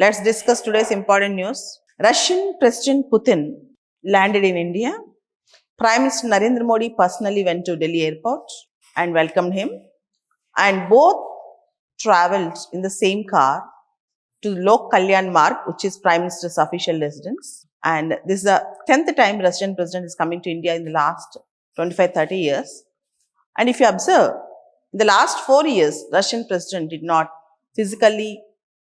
Let's discuss today's important news. Russian President Putin landed in India. Prime Minister Narendra Modi personally went to Delhi airport and welcomed him. And both traveled in the same car to Lok Kalyan Marg, which is Prime Minister's official residence. And this is the 10th time Russian President is coming to India in the last 25-30 years. And if you observe, in the last 4 years, Russian President did not physically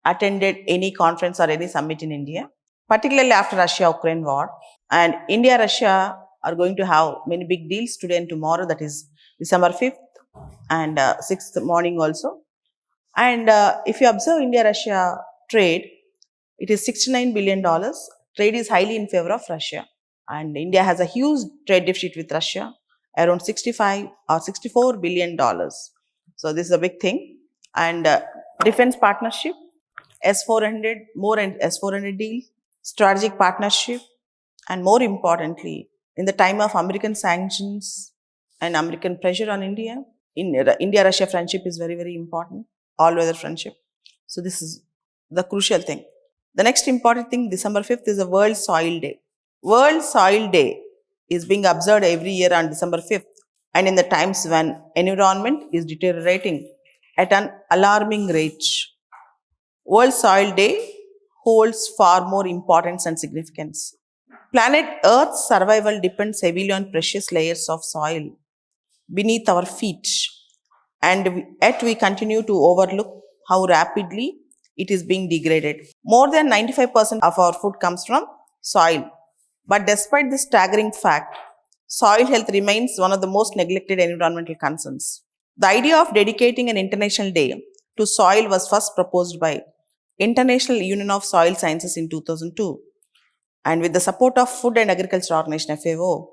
attended any conference or any summit in India, particularly after Russia-Ukraine war. And India-Russia are going to have many big deals today and tomorrow, that is December 5th and 6th morning also. And if you observe India-Russia trade, it is $69 billion. Trade is highly in favor of Russia. And India has a huge trade deficit with Russia, around 65 or $64 billion. So this is a big thing. And defense partnership, S-400, more and S-400 deal, strategic partnership, and more importantly, in the time of American sanctions and American pressure on India, India-Russia friendship is very, very important, all-weather friendship. So this is the crucial thing. The next important thing, December 5th is the World Soil Day. World Soil Day is being observed every year on December 5th and in the times when environment is deteriorating at an alarming rate. World Soil Day holds far more importance and significance. Planet Earth's survival depends heavily on precious layers of soil beneath our feet, and yet we continue to overlook how rapidly it is being degraded. More than 95% of our food comes from soil. But despite this staggering fact, soil health remains one of the most neglected environmental concerns. The idea of dedicating an international day to soil was first proposed by International Union of Soil Sciences in 2002, and with the support of Food and Agriculture Organization FAO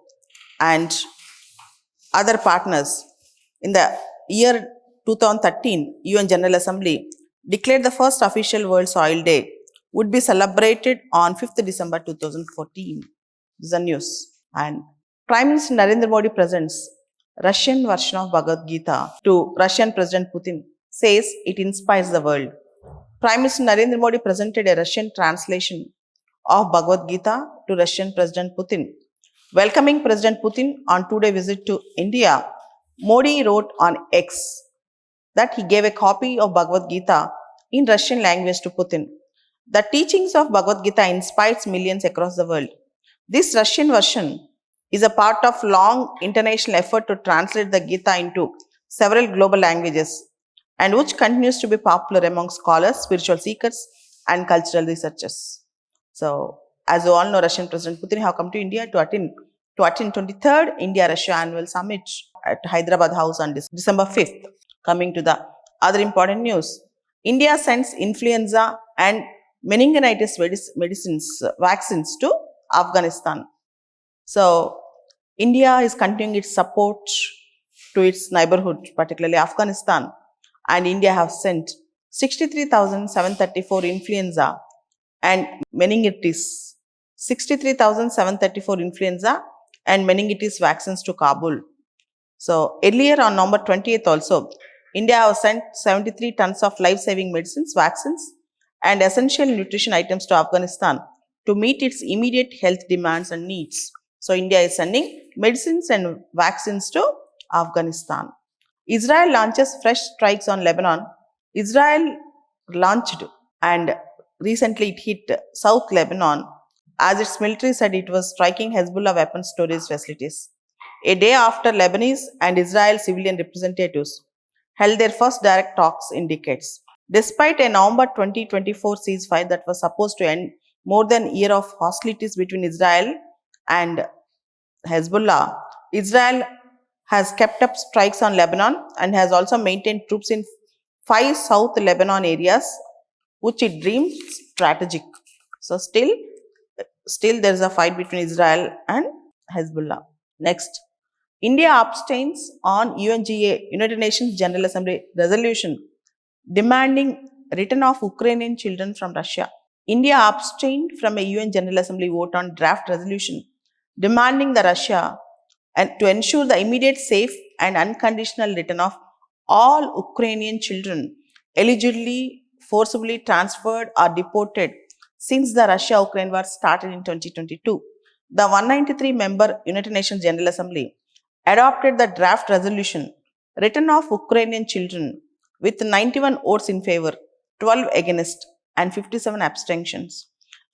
and other partners, in the year 2013, UN General Assembly declared the first official World Soil Day would be celebrated on 5th December 2014. This is the news. And Prime Minister Narendra Modi presents Russian version of Bhagavad Gita to Russian President Putin, says it inspires the world. Prime Minister Narendra Modi presented a Russian translation of Bhagavad Gita to Russian President Putin. Welcoming President Putin on two-day visit to India, Modi wrote on X that he gave a copy of Bhagavad Gita in Russian language to Putin. The teachings of Bhagavad Gita inspires millions across the world. This Russian version is a part of long international effort to translate the Gita into several global languages, and which continues to be popular among scholars, spiritual seekers, and cultural researchers. So, as you all know, Russian President Putin have come to India to attend 23rd India-Russia Annual Summit at Hyderabad House on December 5th. Coming to the other important news, India sends influenza and meningitis vaccines to Afghanistan. So, India is continuing its support to its neighborhood, particularly Afghanistan, and India have sent 63,734 influenza and meningitis, 63,734 influenza and meningitis vaccines to Kabul. So, earlier on November 28th also, India has sent 73 tons of life-saving medicines, vaccines, and essential nutrition items to Afghanistan to meet its immediate health demands and needs. So, India is sending medicines and vaccines to Afghanistan. Israel launches fresh strikes on Lebanon. Israel launched, and recently it hit South Lebanon as its military said it was striking Hezbollah weapons storage facilities. A day after Lebanese and Israel civilian representatives held their first direct talks in decades. Despite a November 2024 ceasefire that was supposed to end more than a year of hostilities between Israel and Hezbollah, Israel has kept up strikes on Lebanon and has also maintained troops in 5 South Lebanon areas, which it deems strategic. So still there is a fight between Israel and Hezbollah. Next, India abstains on UNGA, United Nations General Assembly resolution demanding return of Ukrainian children from Russia. India abstained from a UN General Assembly vote on draft resolution demanding the Russia and to ensure the immediate, safe and unconditional return of all Ukrainian children eligible forcibly transferred or deported since the Russia-Ukraine war started in 2022. The 193-member United Nations General Assembly adopted the draft resolution written of Ukrainian children with 91 votes in favor, 12 against, and 57 abstentions.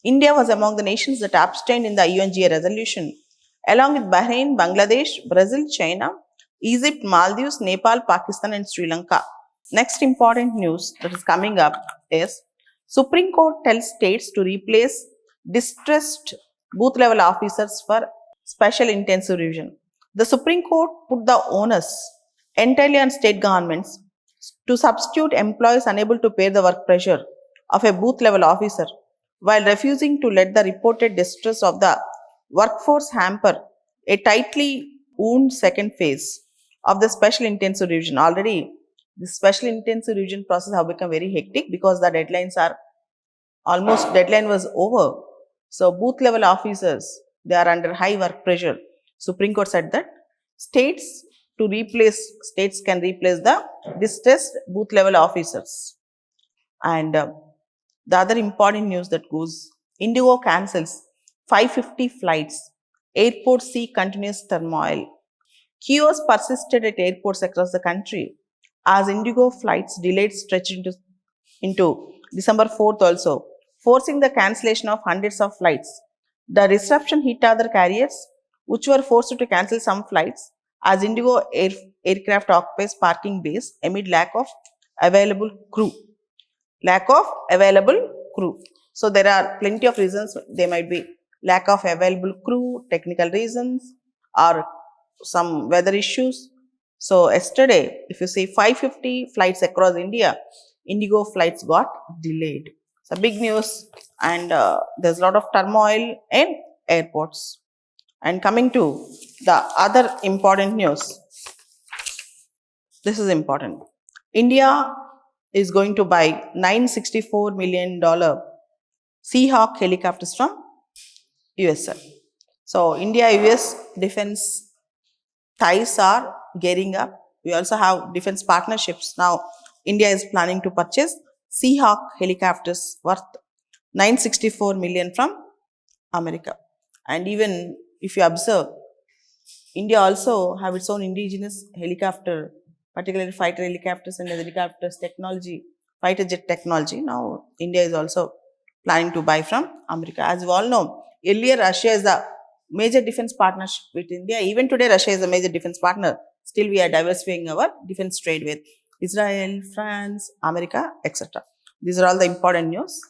India was among the nations that abstained in the UNGA resolution, along with Bahrain, Bangladesh, Brazil, China, Egypt, Maldives, Nepal, Pakistan, and Sri Lanka. Next important news that is coming up is Supreme Court tells states to replace distressed booth level officers for special intensive revision. The Supreme Court put the onus entirely on state governments to substitute employees unable to bear the work pressure of a booth level officer while refusing to let the reported distress of the workforce hamper a tightly wound second phase of the special intensive revision. Already, the special intensive revision process have become very hectic because the deadlines are almost deadline was over. So booth level officers, they are under high work pressure. Supreme Court said that states can replace the distressed booth level officers. And the other important news that goes, Indigo cancels 550 flights. Airports see continuous turmoil. Chaos persisted at airports across the country as Indigo flights delayed stretched into December 4th also, forcing the cancellation of hundreds of flights. The disruption hit other carriers, which were forced to cancel some flights as Indigo aircraft occupies parking bays amid lack of available crew. So there are plenty of reasons. There might be lack of available crew, technical reasons, or some weather issues. So yesterday, if you see 550 flights across India, Indigo flights got delayed. So big news, and there's a lot of turmoil in airports. And coming to the other important news, this is important. India is going to buy $964 million Seahawk helicopters from USA. So India-US defense ties are gearing up. We also have defense partnerships. Now India is planning to purchase Seahawk helicopters worth 964 million from America. And even if you observe, India also have its own indigenous helicopter, particularly fighter helicopters and helicopters technology, fighter jet technology. Now India is also planning to buy from America. As you all know, earlier Russia is a major defense partnership with India. Even today, Russia is a major defense partner. Still, we are diversifying our defense trade with Israel, France, America, etc. These are all the important news.